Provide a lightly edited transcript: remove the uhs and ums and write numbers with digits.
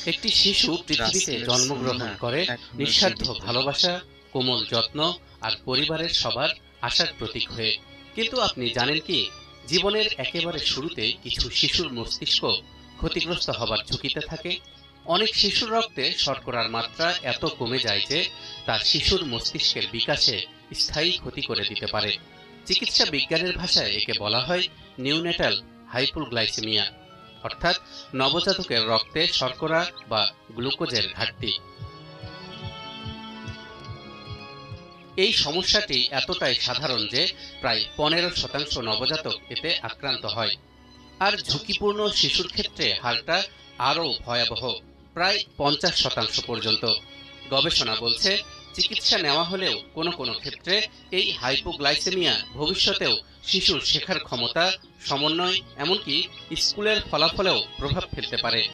একটি শিশু পৃথিবীতে জন্মগ্রহণ করে নিঃস্বার্থ ভালোবাসা, কোমল যত্ন আর পরিবারের সবার আশার প্রতীক হয়ে। কিন্তু আপনি জানেন কি, জীবনের একেবারে শুরুতে কিছু শিশুর মস্তিষ্ক ক্ষতিগ্রস্ত হবার ঝুঁকিতে থাকে। অনেক শিশুর রক্তে শর্করার মাত্রা এত কমে যায় যে তা শিশুর মস্তিষ্কের বিকাশে স্থায়ী ক্ষতি করে দিতে পারে। চিকিৎসা বিজ্ঞানের ভাষায় একে বলা হয় নিউনেটাল হাইপোগ্লাইসেমিয়া, অর্থাৎ নবজাতকের রক্তে শর্করা বা গ্লুকোজের ঘাটতি। এই সমস্যাটি এতটাই সাধারণ যে প্রায় 15% নবজাতক এতে আক্রান্ত হয়। আর ঝুঁকিপূর্ণ শিশুর ক্ষেত্রে হারটা আরও ভয়াবহ, প্রায় 50% পর্যন্ত। গবেষণা বলছে, চিকিৎসা নেওয়া হলেও কোনো কোনো ক্ষেত্রে এই হাইপোগ্লাইসেমিয়া ভবিষ্যতেও শিশুর শেখার ক্ষমতা, সমন্বয়, এমনকি স্কুলের ফলাফলেও প্রভাব ফেলতে পারে।